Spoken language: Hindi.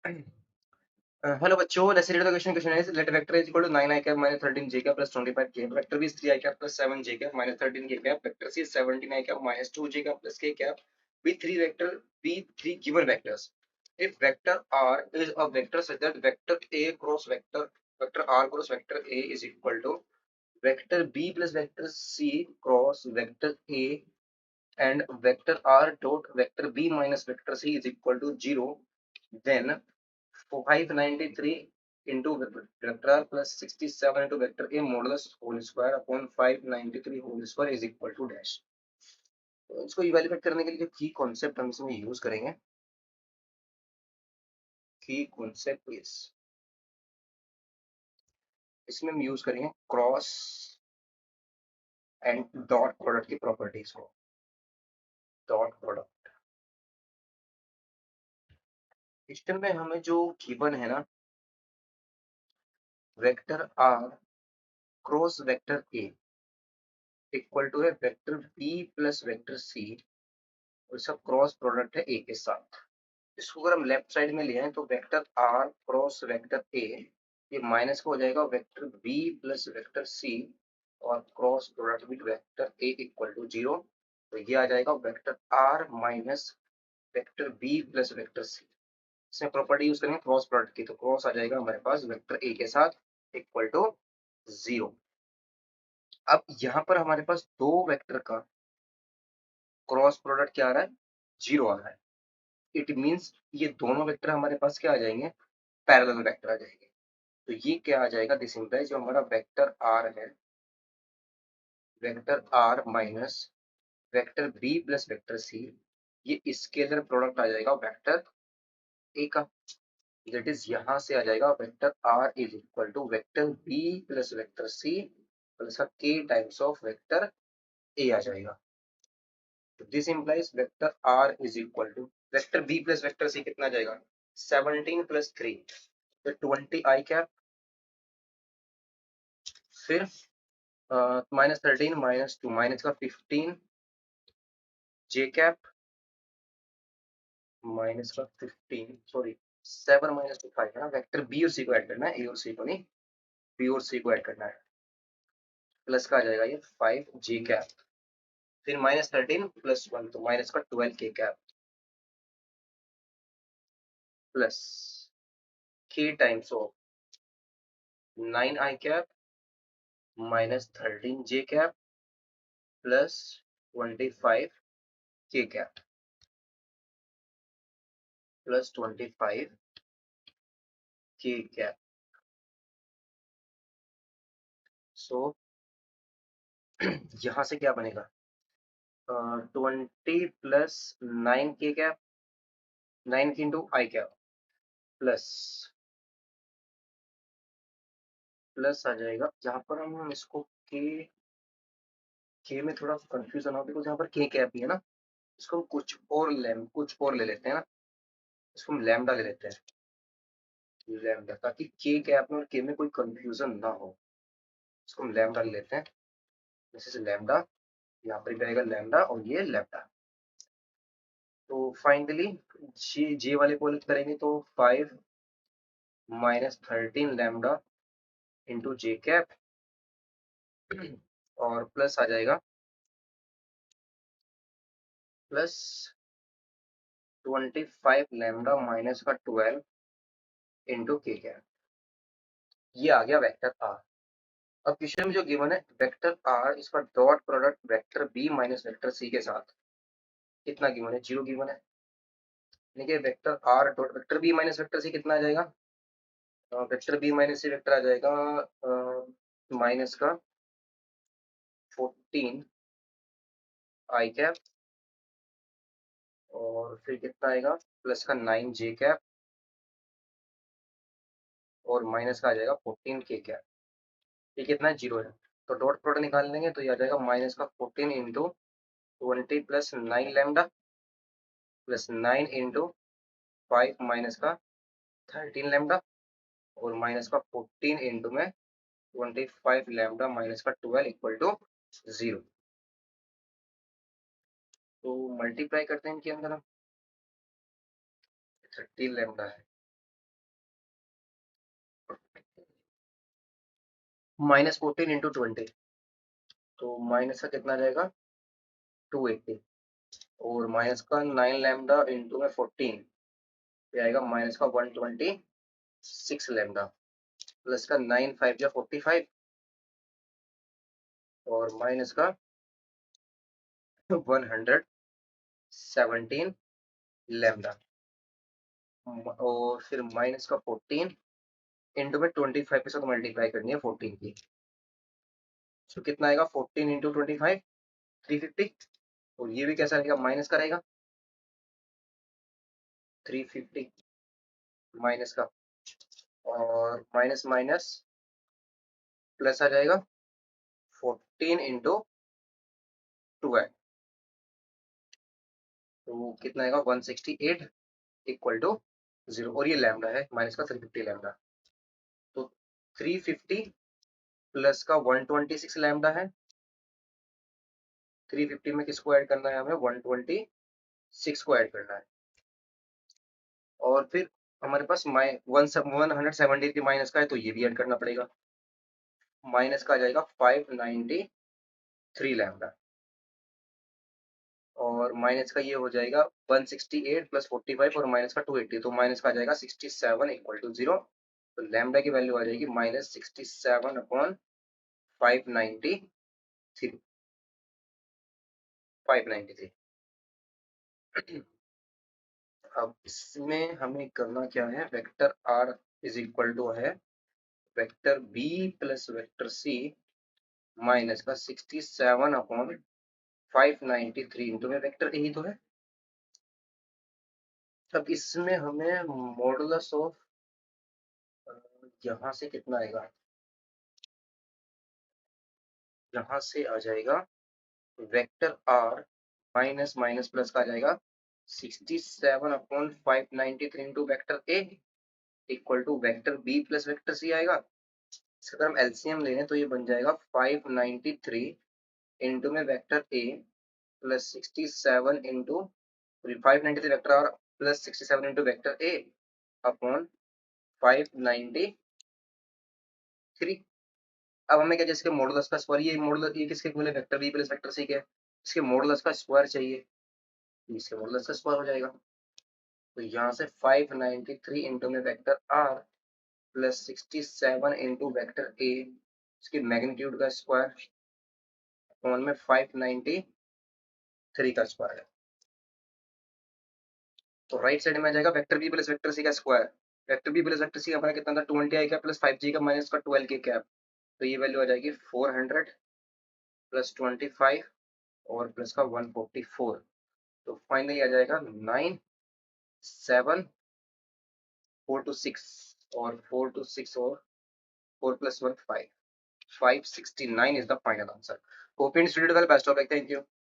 हेलो बच्चों, let's read the question is let vector is equal to 9 i cap minus 13 j cap plus 25 k. Vector b is 3 i cap plus 7 j cap minus 13 k cap. Vector c is 17 i cap minus 2 j cap plus k cap. With three given vectors. If vector r is a vector such that vector a cross vector r cross vector a is equal to vector b plus vector c cross vector a and vector r dot vector b minus vector c is equal to 0, then 593 into vector r plus 67 into vector a modulus whole square upon 593 whole square is equal to dash. तो इसको इवेल्युएट करने के लिए जो की कॉन्सेप्ट हम इसमें यूज करेंगे, की कॉन्सेप्ट इज इसमें हम यूज करेंगे क्रॉस एंड डॉट प्रोडक्ट की प्रॉपर्टीज को. डॉट प्रोडक्ट क्वेश्चन में हमें जो गिवन है ना, vector r cross vector a equal to है vector B plus vector c और इसका क्रॉस प्रोडक्ट है ए के साथ. इसको अगर हम लेफ्ट साइड में ले आए तो vector r cross vector a ये माइनस का हो जाएगा vector B plus vector c और cross product with vector a equal to 0. तो ये आ जाएगा vector are minus vector B plus vector c. इसमें प्रॉपर्टी यूज करेंगे क्रॉस प्रोडक्ट की, तो क्रॉस आ जाएगा हमारे पास वेक्टर ए के साथ इक्वल टू 0. अब यहाँ पर हमारे पास दो वेक्टर का क्रॉस प्रोडक्ट क्या आ रहा है, 0 आ रहा है. इट मीन्स ये दोनों वेक्टर हमारे पास क्या आ जाएंगे, पैरेलल वेक्टर आ जाएंगे. तो ये क्या आ जाएगा, दिस इंप्लाइज जो हमारा वेक्टर आर है, vector are minus vector B plus vector C ये स्केलर प्रोडक्ट आ जाएगा वेक्टर ए का. दैट इज यहाँ से आ जाएगा vector R is equal to vector B plus vector C plus K times of vector A आ जाएगा. तो this implies vector R is equal to vector B plus vector C कितना जाएगा, 17 प्लस 3 तो 20 आई कैप, फिर माइनस 13 माइनस 2 माइनस का 15 जे कैप माइनस का 15 सॉरी 7 माइनस 2 5 है ना. वेक्टर बी और सी को ऐड करना है, ए और सी को नहीं, बी और सी को ऐड करना है. प्लस का आ जाएगा ये 5 जे कैप, फिर माइनस 13 प्लस 1 तो माइनस का 12 के cap plus K times of 9 I cap minus 13 J cap plus 25 के कैप प्लस 25 के कैप. सो यहाँ से क्या बनेगा, 20 प्लस 9 के कैप 9 इंटू आई कैप प्लस प्लस आ जाएगा. यहाँ पर हम इसको के में थोड़ा कंफ्यूजन हो बिकॉज यहाँ पर के कैप भी है ना. इसको हम कुछ और ले लेते हैं ना, इसको हम लैम्डा ले लेते हैं, लैम्डा, ताकि के कैप में और के में कोई कंफ्यूजन ना हो. इसको हम लैम्डा ले लेते हैं, जैसे लैम्डा यहाँ पर भी आएगा लैम्डा और ये लैम्डा. तो फाइनली जे वाले को करेंगे तो 5 माइनस 13 लैम्डा इंटू जे कैप और प्लस आ जाएगा प्लस 25 लैम्डा माइनस का 12 इंटू के कैप. ये आ गया वेक्टर आर. अब क्वेश्चन में जो गिवन है वेक्टर आर इसका dot product vector B minus vector C के साथ कितना गिवन है, 0 गिवन है. देखिए vector R dot vector B minus vector C कितना आ जाएगा, vector B minus C vector आ जाएगा माइनस का 14 आई कैप और फिर कितना आएगा प्लस का 9 जे कैप और माइनस का आ जाएगा 14 के कैप. ये कितना है, 0 है. तो डॉट प्रोडक्ट निकाल लेंगे तो ये आ जाएगा माइनस का 14 into 20 plus 9 lambda plus 9 into 5 minus का 13 लैम्डा और माइनस का 14 इंटू में 25 लैम्डा माइनस का 12 इक्वल टू 0. तो मल्टीप्लाई करते हैं इनके अंदर हम, 30 लैम्डा है माइनस 14 इंटू 20, तो माइनस का कितना जाएगा 280, और माइनस का 9 लैम्डा इंटू में 14, ये आएगा माइनस का 126 लैम्डा, प्लस का 9 5 या 45, और माइनस का 117 लैम्डा, और फिर माइनस का 14 इंटू में 25 के साथ मल्टीप्लाई करनी है 14 की, तो कितना आएगा 14 इंटू 25 350, और ये भी कैसा रहेगा माइनस का रहेगा 350 माइनस का, और माइनस माइनस प्लस आ जाएगा 14 इंटू 12, तो कितना आएगा 168 इक्वल टू 0, और ये लैम्डा है माइनस का 350 लैम्डा, तो 350 प्लस का 126 लैम्डा है, 350 में किसको ऐड करना है हमें 126 को ऐड करना है, और फिर हमारे पास 170 माइनस का है, तो ये भी ऐड करना पड़ेगा, माइनस का आ जाएगा 593 लैम्डा, और माइनस का ये हो जाएगा 168 प्लस 45 और माइनस का 280, तो माइनस का आ जाएगा 67 इक्वल टू 0, तो लैम्डा की वैल्यू आ जाएगी माइनस 67 अपॉन 593 593। अब इसमें हमें करना क्या है, vector r is equal to है vector b plus vector c minus का 67 अपॉन 593 इंटू में वेक्टर a ही तो है। अब इसमें हमें मॉडुलस ऑफ यहाँ से कितना आएगा, यहाँ से आ जाएगा vector r minus minus plus का आ जाएगा 67 upon 593 into vector a equal to vector b plus vector c आएगा। इसका अगर हम एलसीएम ले लें तो ये बन जाएगा 593 इंटू में vector a plus 67 into 593 vector r plus 67 into vector a upon 593। अब हमें क्या, जैसे मॉडुलस का स्क्वायर, ये मॉडुलस ये किसके इक्वल है vector b plus vector c के, इसके मॉडुलस का स्क्वायर चाहिए, इसके मॉडुलस का स्क्वायर हो जाएगा, तो यहाँ से 593 इंटू में vector r plus 67 into vector a, इसकी मैग्नीट्यूड का स्क्वायर अपॉन में 593 का स्क्वायर है, तो राइट साइड में आ जाएगा vector B plus vector c का square. Vector B plus vector c हमारा कितना था 20 आई का प्लस 5g का माइनस का 12 के कैप, तो ये वैल्यू आ जाएगी 400 प्लस 25 और प्लस का 144, तो फाइनली आ जाएगा 9 7 4 to 6 और 4 to 6 और 4 plus 1 5 569 is the final answer. Hope you studied well. Best of luck. Thank you.